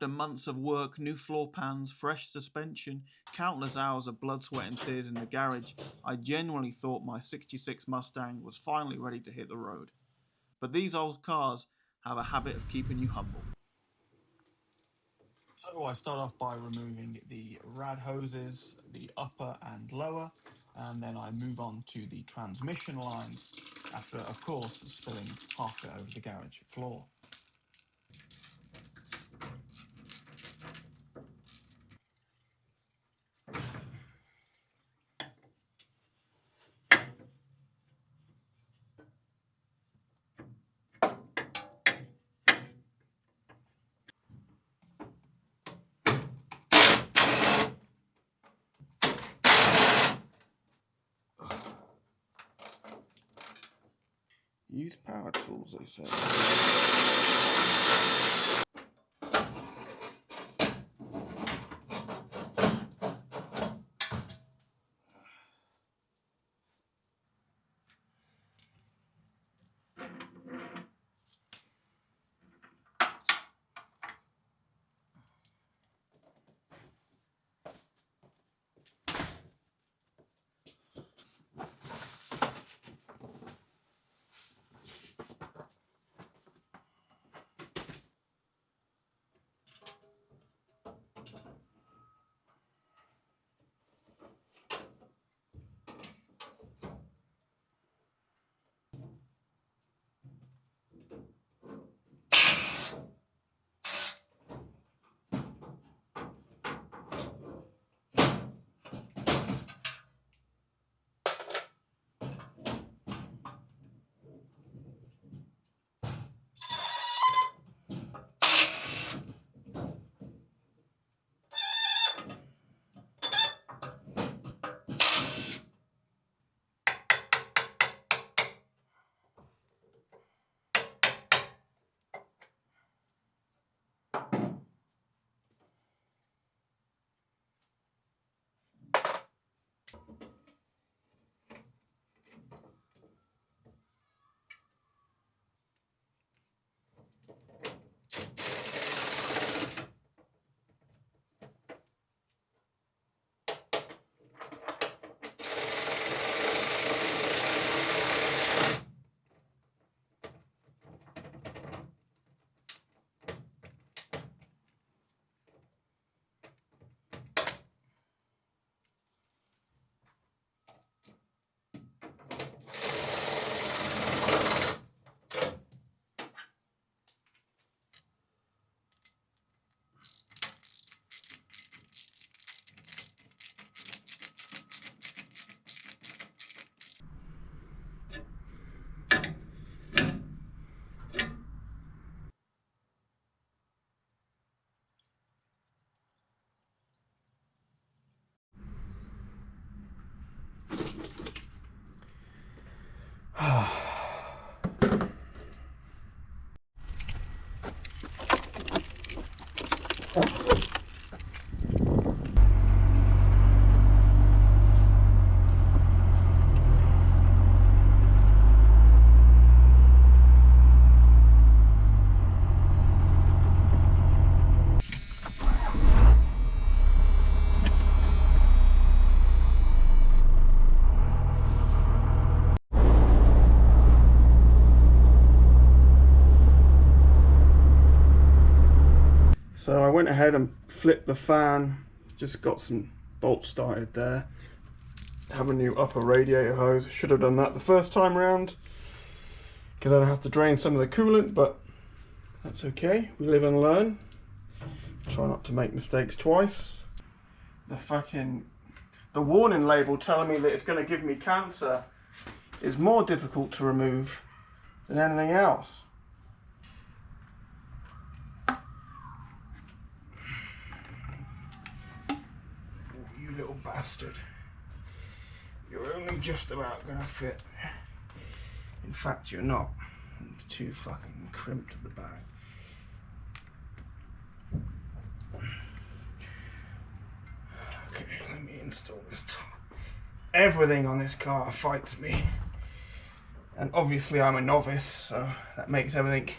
After months of work, new floor pans, fresh suspension, countless hours of blood, sweat and tears in the garage, I genuinely thought my '66 Mustang was finally ready to hit the road. But these old cars have a habit of keeping you humble. So I start off by removing the rad hoses, the upper and lower, and then I move on to the transmission lines after, of course, spilling half it over the garage floor. Use power tools, they say. So I went ahead and flipped the fan, just got some bolts started there. Have a new upper radiator hose. Should have done that the first time round, because then I have to drain some of the coolant, but that's okay. We live and learn. Try not to make mistakes twice. The warning label telling me that it's going to give me cancer is more difficult to remove than anything else. You little bastard. You're only just about going to fit. In fact, you're not. It's too fucking crimped at the back. Okay, let me install this top. Everything on this car fights me. And obviously I'm a novice, so that makes everything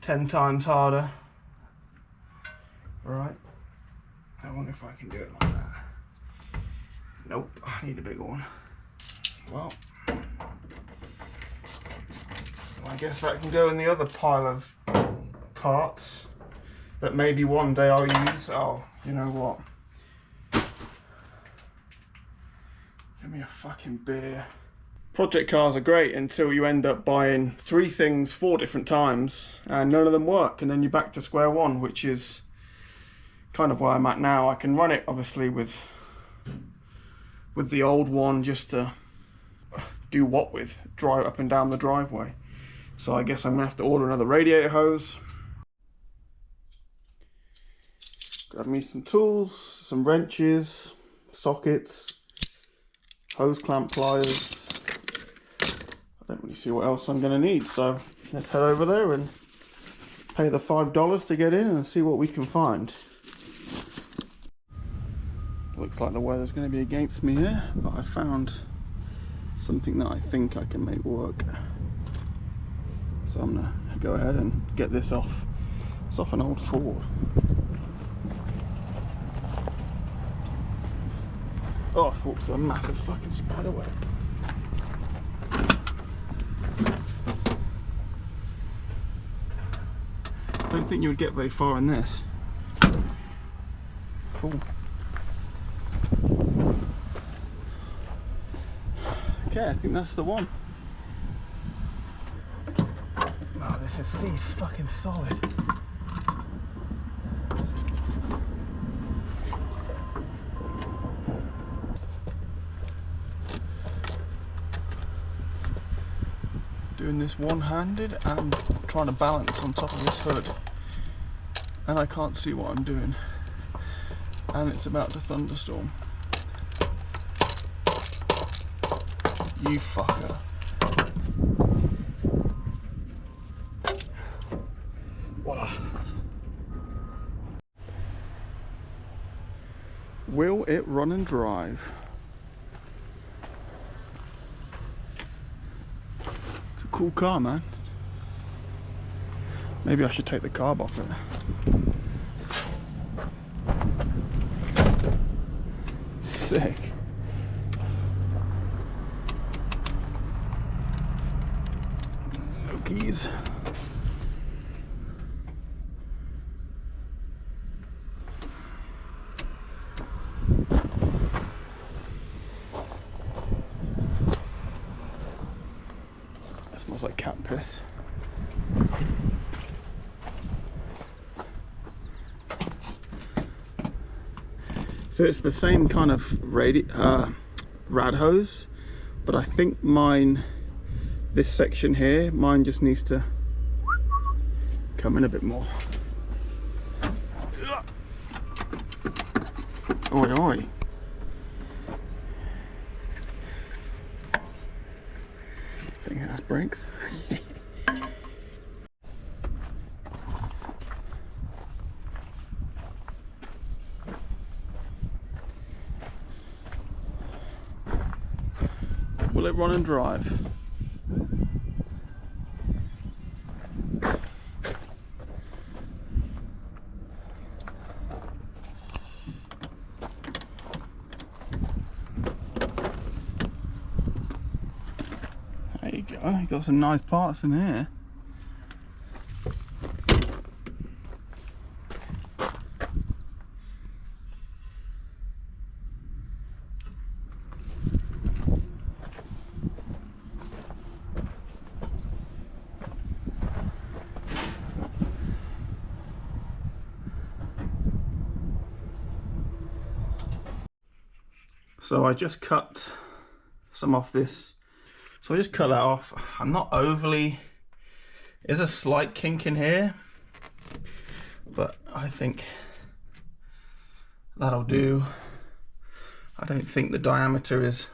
10 times harder. Right. I wonder if I can do it like that. Nope, I need a bigger one. Well, I guess that can go in the other pile of parts that maybe one day I'll use. Oh, you know what? Give me a fucking beer. Project cars are great until you end up buying 3 things 4 different times and none of them work, and then you're back to square one, which is kind of where I'm at now. I can run it obviously with the old one just to do what with? Drive up and down the driveway. So I guess I'm gonna have to order another radiator hose. Grab me some tools, some wrenches, sockets, hose clamp pliers. I don't really see what else I'm gonna need, so let's head over there and pay the $5 to get in and see what we can find. Looks like the weather's going to be against me here, but I found something that I think I can make work. So I'm going to go ahead and get this off. It's off an old Ford. Oh, I thought it was a massive fucking spider web. I don't think you would get very far in this. Cool. Okay, I think that's the one. Wow, this is fucking solid. Doing this one-handed and trying to balance on top of this hood. And I can't see what I'm doing. And it's about to thunderstorm. You fucker. Voila. Will it run and drive? It's a cool car, man. Maybe I should take the carb off it. Sick. No keys. That smells like cat piss. So it's the same kind of rad hose, but I think mine, this section here, mine just needs to come in a bit more. Oi, oi. I think that's brakes. Will it run and drive? There you go, you got some nice parts in here. So I just cut some off this. So I just cut that off. I'm not overly, there's a slight kink in here, but I think that'll do. I don't think the diameter is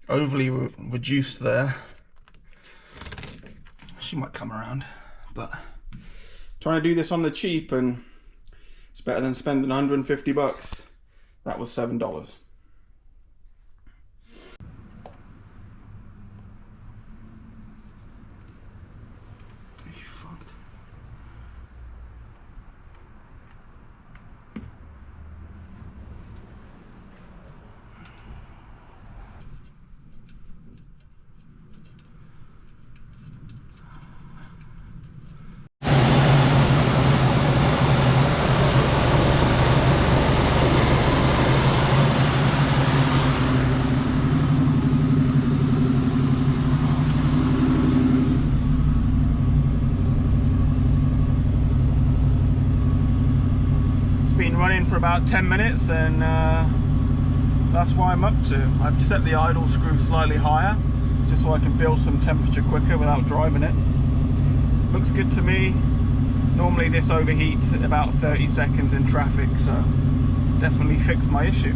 overly reduced there. She might come around, but trying to do this on the cheap, and it's better than spending 150 bucks. That was $7. running for about 10 minutes, and that's what I'm up to. I've set the idle screw slightly higher just so I can build some temperature quicker without driving it. Looks good to me. Normally this overheats at about 30 seconds in traffic, so definitely fixed my issue.